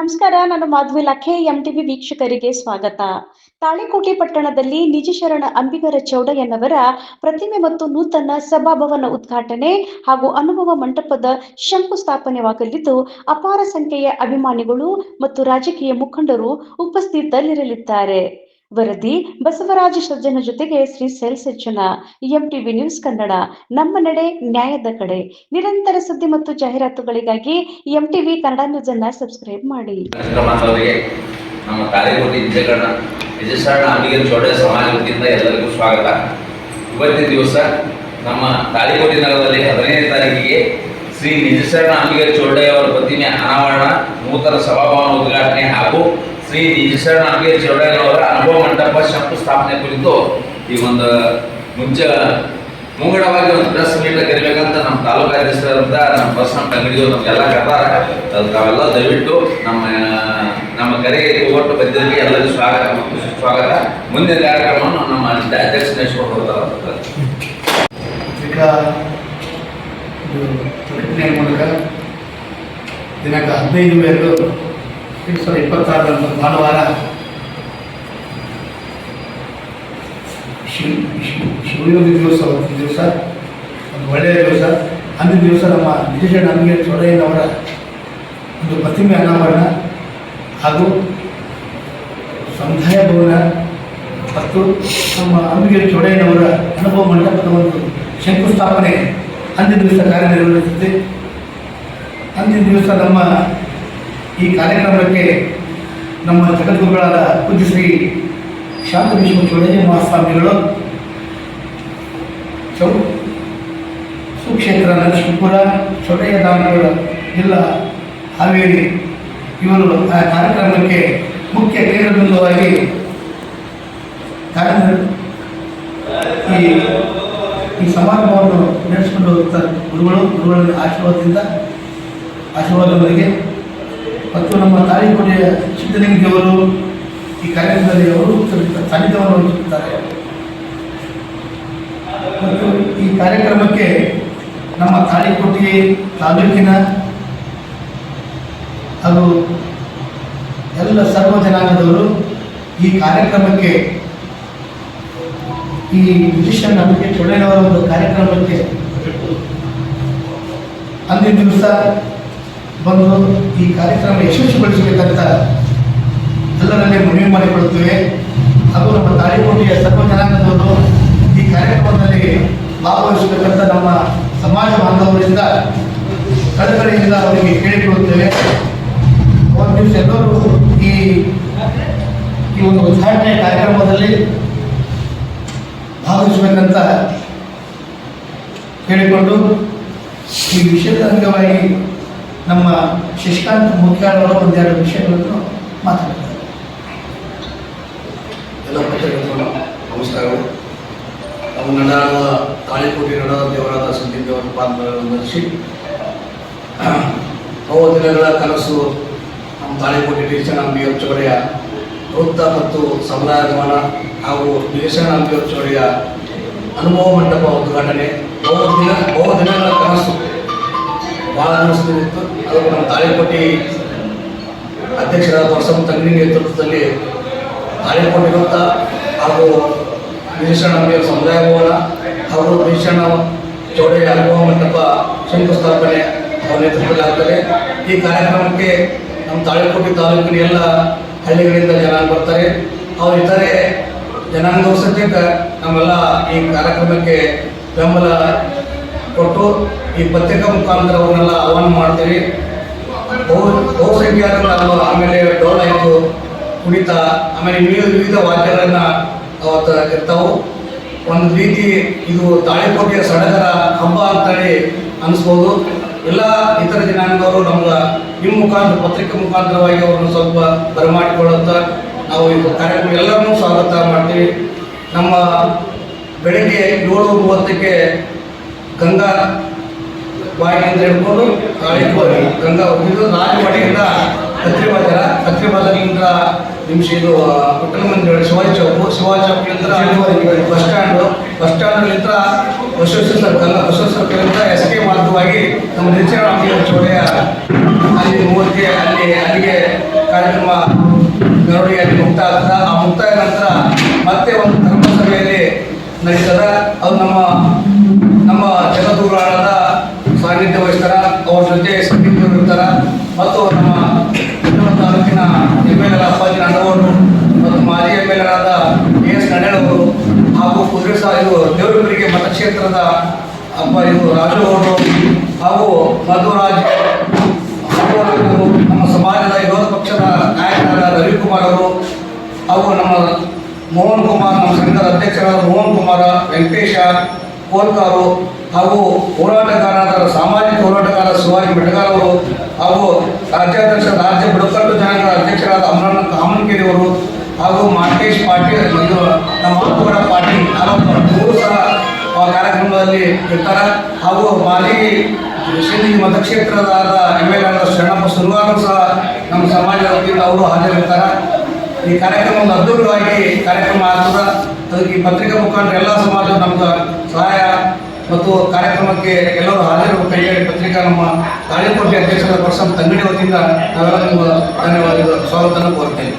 ನಮಸ್ಕಾರ. ನಾನು ಮಾಧವಿ ಲಖೆ. ಎಂಟಿವಿ ವೀಕ್ಷಕರಿಗೆ ಸ್ವಾಗತ. ತಾಳಿಕೋಟೆ ಪಟ್ಟಣದಲ್ಲಿ ನಿಜಶರಣ ಅಂಬಿಗರ ಚೌಡಯ್ಯನವರ ಪ್ರತಿಮೆ ಮತ್ತು ನೂತನ ಸಭಾಭವನ ಉದ್ಘಾಟನೆ ಹಾಗೂ ಅನುಭವ ಮಂಟಪದ ಶಂಕುಸ್ಥಾಪನೆಯಾಗಲಿದ್ದು, ಅಪಾರ ಸಂಖ್ಯೆಯ ಅಭಿಮಾನಿಗಳು ಮತ್ತು ರಾಜಕೀಯ ಮುಖಂಡರು ಉಪಸ್ಥಿತರಿರಲಿದ್ದಾರೆ. ವರದಿ ಬಸವರಾಜ ಸಜ್ಜನ ಜೊತೆಗೆ ಶ್ರೀ ಸೆಲ್ಸಜ್ಜನ. ಎಂಟಿವಿ ನ್ಯೂಸ್ ಕನ್ನಡ, ನಮ್ಮ ನಡೆ ನ್ಯಾಯದ ಕಡೆ. ನಿರಂತರ ಸುದ್ದಿ ಮತ್ತು ಜಾಹೀರಾತುಗಳಿಗಾಗಿ ಎಂಟಿವಿ ಕನ್ನಡ ನ್ಯೂಸ್ ಅನ್ನು ಸಬ್ಸ್ಕ್ರೈಬ್ ಮಾಡಿ. ನಮ್ಮ ತಾಳಿಕೋಟೆ ನಿಜಶರಣ ಅಂಬಿಗರ ಚೌಡಯ್ಯ ಸಮಾಜ ವತಿಯಿಂದ ಎಲ್ಲರಿಗೂ ಸ್ವಾಗತ. ಇವತ್ತಿನ ದಿವಸ ನಮ್ಮ ತಾಳಿಕೋಟೆ ನಗರದಲ್ಲಿ 15ನೇ ತಾರೀಕಿಗೆ ಶ್ರೀ ನಿಜಶರಣ ಅಂಬಿಗರ ಚೌಡಯ್ಯ ಅವರ ಪ್ರತಿಮೆ ಅನಾವರಣ, ನೂತನ ಸಭಾಭವನ ಉದ್ಘಾಟನೆ ಹಾಗೂ ಶ್ರೀ ನಿಜಶರಣ ಅಂಬಿಗರ ಚೌಡಯ್ಯನವರ ಅನುಭವ ಮಂಟಪ ಶಂಕುಸ್ಥಾಪನೆ ಕುರಿತು ಈ ಒಂದು ಮುಂಗಡವಾಗಿ ಒಂದು ಪ್ರೆಸ್ ಮೀಟ್ ಕರಿಬೇಕಂತ ನಮ್ಮ ತಾಲೂಕು ಅಧ್ಯಕ್ಷರಾದಂಥ ನಮ್ಮ ಪರ್ಸನಲ್ ಅಂಗಡಿಯವರು ನಮಗೆಲ್ಲ ಕರ್ತಾರೆ. ತಾವೆಲ್ಲ ದಯವಿಟ್ಟು ನಮ್ಮ ಕರೆಗೆ ಒಟ್ಟು ಬದ್ಧರಿಗೆ ಎಲ್ಲರಿಗೂ ಸ್ವಾಗತ. ಮುಂದಿನ ಕಾರ್ಯಕ್ರಮವನ್ನು ನಮ್ಮ ಅಧ್ಯಕ್ಷ ನಡೆಸಿಕೊಂಡು ಹೋಗ್ತಾರೆ. ಪ್ರಕಟಣೆ ಮೂಲಕ ದಿನಾಂಕ 15/2/2026 ಭಾನುವಾರ ಶಿವಯೋಗಿ ದಿವಸ ಒಂದು ಒಳ್ಳೆಯ ದಿವಸ. ಅಂದಿನ ದಿವಸ ನಮ್ಮ ನಿಜಶರಣ ಅಂಬಿಗರ ಚೌಡಯ್ಯನವರ ಒಂದು ಪ್ರತಿಮೆ ಅನಾವರಣ ಹಾಗೂ ಸಮುದಾಯ ಭವನ ಮತ್ತು ನಮ್ಮ ಅಂಬಿಗರ ಚೌಡಯ್ಯನವರ ಅನುಭವ ಮಂಟಪದ ಒಂದು ಶಂಕುಸ್ಥಾಪನೆ ಅಂದಿನ ದಿವಸ ಕಾರ್ಯನಿರ್ವಹಿಸುತ್ತೆ. ಅಂದಿನ ದಿವಸ ನಮ್ಮ ಈ ಕಾರ್ಯಕ್ರಮಕ್ಕೆ ನಮ್ಮ ಜಗದ್ಗುರುಗಳಾದ ಪೂಜ್ಯ ಶ್ರೀ ಶಾಂತವಿಶ್ವ ಚೌಡಯ್ಯ ಮಹಾಸ್ವಾಮಿಗಳು, ಸುಕ್ಷೇತ್ರ ನರಸಿಂಹಪುರ, ಚೌಡಯ್ಯ ಧಾಮಗಳ ಜಿಲ್ಲಾ ಹಾವೇರಿ ಇವರು ಆ ಕಾರ್ಯಕ್ರಮಕ್ಕೆ ಮುಖ್ಯ ಕೇಂದ್ರಬಿಂದುವಾಗಿ ಈ ಸಮಾರಂಭವನ್ನು ನಡೆಸಿಕೊಂಡು ಹೋಗ್ತಾರೆ. ಗುರುಗಳ ಆಶೀರ್ವಾದದೊಂದಿಗೆ ಮತ್ತು ನಮ್ಮ ತಾಳಿಕೋಟೆಯ ಸಿದ್ದಲಿಂಗದೇವರು ಈ ಕಾರ್ಯಕ್ರಮದಲ್ಲಿ ಅವರು ಸಾನ್ನಿಧ್ಯವನ್ನು ವಹಿಸುತ್ತಾರೆ. ಮತ್ತು ಈ ಕಾರ್ಯಕ್ರಮಕ್ಕೆ ನಮ್ಮ ತಾಳಿಕೋಟೆ ತಾಲೂಕಿನ ಹಾಗೂ ಎಲ್ಲ ಸರ್ವ ಜನಾಂಗದವರು ಈ ಕಾರ್ಯಕ್ರಮಕ್ಕೆ, ಈ ನಿಜಶರಣ ಅಂಬಿಗರ ಚೌಡಯ್ಯನವರ ಒಂದು ಕಾರ್ಯಕ್ರಮಕ್ಕೆ ಅಂದಿನ ದಿವಸ ಬಂದು ಈ ಕಾರ್ಯಕ್ರಮ ಯಶಸ್ವಿಗೊಳಿಸಬೇಕಂತ ಎಲ್ಲರಲ್ಲೇ ಮನವಿ ಮಾಡಿಕೊಳ್ಳುತ್ತೇವೆ. ಹಾಗೂ ನಮ್ಮ ತಾಳಿಕೋಟೆಯ ಸರ್ವ ಜನಾಂಗದವರು ಈ ಕಾರ್ಯಕ್ರಮದಲ್ಲಿ ಭಾಗವಹಿಸಬೇಕಂತ ನಮ್ಮ ಸಮಾಜ ಬಾಂಧವರಿಂದ ಕಳಕಳಿಯಿಂದ ಅವರಿಗೆ ಕೇಳಿಕೊಳ್ಳುತ್ತೇವೆ. ಒಂದು ದಿವಸ ಎಲ್ಲರೂ ಈ ಒಂದು ಉದ್ಘಾಟನೆ ಕಾರ್ಯಕ್ರಮದಲ್ಲಿ ಭಾಗವಹಿಸಬೇಕಂತ ಕೇಳಿಕೊಂಡು ಈ ವಿಷಯದ ಅಂಗವಾಗಿ ನಮ್ಮ ಶಶಿಕಾಂತ್ ಮುಖ್ಯಾಳವರು ಒಂದೆರಡು ವಿಷಯಗಳನ್ನು ಮಾತಾಡ್ತಾರೆ. ಎಲ್ಲ ಪತ್ರಕರ್ತರು ನಮಸ್ಕಾರಗಳು. ನಮ್ಮ ನಡಾದ ತಾಳಿಕೋಟೆ ನಡಾದ ದೇವರಾದ ಸಂದೀಪ್ ದೇವರ ಪಾತ್ರಗಳನ್ನು ಧರಿಸಿ ಬಹು ದಿನಗಳ ಕನಸು ನಮ್ಮ ತಾಳಿಕೋಟೆ ನಿಜಶರಣ ಅಂಬಿಗರ ಚೌಡಯ್ಯ ವೃತ್ತ ಮತ್ತು ಸಮುದಾಯ ಭವನ ಹಾಗೂ ನಿಜಶರಣ ಅಂಬಿಗರ ಚೌಡಯ್ಯ ಅನುಭವ ಮಂಟಪ ಉದ್ಘಾಟನೆ ಬಹು ದಿನಗಳ ಕನಸು ಭಾಳ ಅನಿಸ್ತಿತ್ತು. ಅದು ನಮ್ಮ ತಾಳಿಕೋಟೆ ಅಧ್ಯಕ್ಷರಾದ ವರ್ಷ ತಂಗಡಿ ನೇತೃತ್ವದಲ್ಲಿ ತಾಳಿಕೋಟೆ ವೃತ್ತ ಹಾಗೂ ನಿಜಶರಣ ಅಂಬಿಗರ ಸಮುದಾಯ ಭವನ ಹಾಗೂ ನಿಜಶರಣ ಚೌಡಯ್ಯ ಅನುಭವ ಮಂಟಪ ಶಂಕುಸ್ಥಾಪನೆ ಅವರ ನೇತೃತ್ವದಲ್ಲಿ ಆಗ್ತದೆ. ಈ ಕಾರ್ಯಕ್ರಮಕ್ಕೆ ನಮ್ಮ ತಾಳಿಕೋಟೆ ತಾಲೂಕಿನ ಎಲ್ಲ ಹಳ್ಳಿಗಳಿಂದ ಜನ ಬರ್ತಾರೆ. ಅವ್ರು ಇತರೆ ಜನಾಂಗದ ಸದ್ಯಕ್ಕೆ ನಮ್ಮೆಲ್ಲ ಈ ಕಾರ್ಯಕ್ರಮಕ್ಕೆ ಬೆಂಬಲ ಕೊಟ್ಟು ಈ ಪತ್ರಿಕಾ ಮುಖಾಂತರ ಅವನ್ನೆಲ್ಲ ಆಹ್ವಾನ ಮಾಡ್ತೀವಿ. ಬಹುಸಂಖ್ಯಾತರು ಆಮೇಲೆ ಡೋಲ್ ಆಯಿತು, ಕುಣಿತ, ಆಮೇಲೆ ವಿವಿಧ ವಾದ್ಯಗಳನ್ನು ಅವತ್ತು ಇರ್ತಾವೆ. ಒಂದು ರೀತಿ ಇದು ತಾಳಿಕೋಟೆಯ ಸಡಗರ ಹಬ್ಬ ಅಂತೇಳಿ ಅನಿಸ್ಬೋದು. ಎಲ್ಲ ಇತರ ಜನಾಂಗದವರು ನಮ್ಗೆ ನಿಮ್ಮ ಮುಖಾಂತರ ಪತ್ರಿಕೆ ಮುಖಾಂತರವಾಗಿ ಅವ್ರನ್ನ ಸ್ವಲ್ಪ ಬರಮಾಡಿಕೊಳ್ಳುತ್ತಾ ನಾವು ಈ ಕಾರ್ಯಕ್ರಮ ಎಲ್ಲರನ್ನೂ ಸ್ವಾಗತ ಮಾಡ್ತೀವಿ. ನಮ್ಮ ಬೆಳಗ್ಗೆ 7:30ಕ್ಕೆ ಗಂಗಾ ಬಾಯಿಯಿಂದ ಹಿಡ್ಕೊಂಡು ಕಾಳಿಕೋಟೆ ಗಂಗಾ ಹೋಗಿದ್ದು ರಾಜವಾಡಿಯಿಂದ ಕತ್ರಿ ಬಾಜಾರದಿಂದ ನಿಮಿಷ ಇದು ವಿಠ್ಠಲ ಮಂದಿರ ಶಿವಾಜಿ ಚೌಕ್ಲಿಂದ ಬಸ್ ಸ್ಟ್ಯಾಂಡ್ಲಿಂದ ಬಸವೇಶ್ವರ ಸರ್ಕಲ್ನಿಂದ ಎಸ್ ಕೆ ಮಾರ್ಗವಾಗಿ ನಮ್ಮ ನಿಜಶರಣ ಅಂಬಿಗರ ಚೌಡೆಯ ಅಲ್ಲಿ ಮೂರ್ತಿ ಅಲ್ಲಿಗೆ ಕಾರ್ಯಕ್ರಮ ಮೆರವಣಿಗೆ ಅಲ್ಲಿ ಮುಕ್ತಾಯ ಆಗ್ತದೆ. ಆ ಮುಕ್ತಾಯ ನಂತರ ಮತ್ತೆ ಒಂದು ಧರ್ಮಸಭೆಯಲ್ಲಿ ನಡೀತದೆ. ಅದು ನಮ್ಮ ಜಗದ್ಗುರುಗಳಾದ ಸಾನ್ನಿಧ್ಯ ವಹಿಸ್ತಾರ, ಅವ್ರ ಜೊತೆ ಸಮಿತಿಯವರು ಇರ್ತಾರ ಮತ್ತು ನಮ್ಮ ತಾಲೂಕಿನ ಎಮ್.ಎಲ್.ಎ ಅಪ್ಪಾಜಿ ನಂದಗೌಡರು ಮತ್ತು ಮಾಜಿ ಎಮ್.ಎಲ್.ಎ ಎಸ್ ನಡೆಯವರು ಹಾಗೂ ಕುದುರೆ ಇದು ದೇವರೂರಿಗೆ ಮತಕ್ಷೇತ್ರದ ಇದು ರಾಜಗೌಡರು ಹಾಗೂ ಮಧುರಾಜ್ ನಮ್ಮ ಸಮಾಜದ ವಿರೋಧ ಪಕ್ಷದ ನಾಯಕರಾದ ರವಿಕುಮಾರ್ ಅವರು ಹಾಗೂ ನಮ್ಮ ಮೋಹನ್ ಕುಮಾರ್, ನಮ್ಮ ಸಂಘದ ಅಧ್ಯಕ್ಷರಾದ ಮೋಹನ್ ಕುಮಾರ, ವೆಂಕಟೇಶ ಕೋಲ್ಕಾರು ಹಾಗೂ ಹೋರಾಟಗಾರರಾದ ಸಾಮಾಜಿಕ ಹೋರಾಟಗಾರ ಶಿವಾಜಿ ಬೆಟಗಾರ್ ಅವರು ಹಾಗೂ ರಾಜ್ಯಾಧ್ಯಕ್ಷ ರಾಜ್ಯ ಬುಡಕಟ್ಟು ಜನಾಂಗದ ಅಧ್ಯಕ್ಷರಾದ ಅಮರನಾಥ್ ಕಾಮನ್ಕೇರಿ ಅವರು ಹಾಗೂ ಮಾಂಟೇಶ್ ಪಾಟೀಲ್ ನಮ್ಮ ಮಾತುಗಳ ಪಾಟೀಲ್ ಮೂರು ಸಹ ಆ ಕಾರ್ಯಕ್ರಮದಲ್ಲಿ ಇರ್ತಾರೆ. ಹಾಗೂ ಮಾಜಿ ಶಿಂದಗಿ ಮತಕ್ಷೇತ್ರದ ಎಮ್.ಎಲ್.ಎ ಶರಣಪ್ಪ ಸುರ್ವಾರು ಸಹ ನಮ್ಮ ಸಮಾಜದ ವತಿಯಿಂದ ಅವರು ಹಾಜರಿರ್ತಾರೆ. ಈ ಕಾರ್ಯಕ್ರಮ ಒಂದು ಅದ್ಭುತವಾಗಿ ಕಾರ್ಯಕ್ರಮ ಆಗ್ತದೆ. ಅದಕ್ಕೆ ಈ ಪತ್ರಿಕಾ ಮುಖಾಂತರ ಎಲ್ಲ ಸಮಾಜ ನಮ್ಗೆ ಸಹಾಯ ಮತ್ತು ಕಾರ್ಯಕ್ರಮಕ್ಕೆ ಎಲ್ಲರೂ ಹಾಜರಿರಬೇಕಂತೇಳಿ ಪತ್ರಿಕಾ ನಮ್ಮ ತಾಳಿಕೋಟೆ ಅಧ್ಯಕ್ಷರಾದ ಪರ್ಸನ್ ತಂಗಡಿ ವತಿಯಿಂದ ನಾವೆಲ್ಲ ನಿಮ್ಗೆ ಧನ್ಯವಾದಗಳು ಸ್ವಾಗತನ ಕೋರ್ತೇನೆ.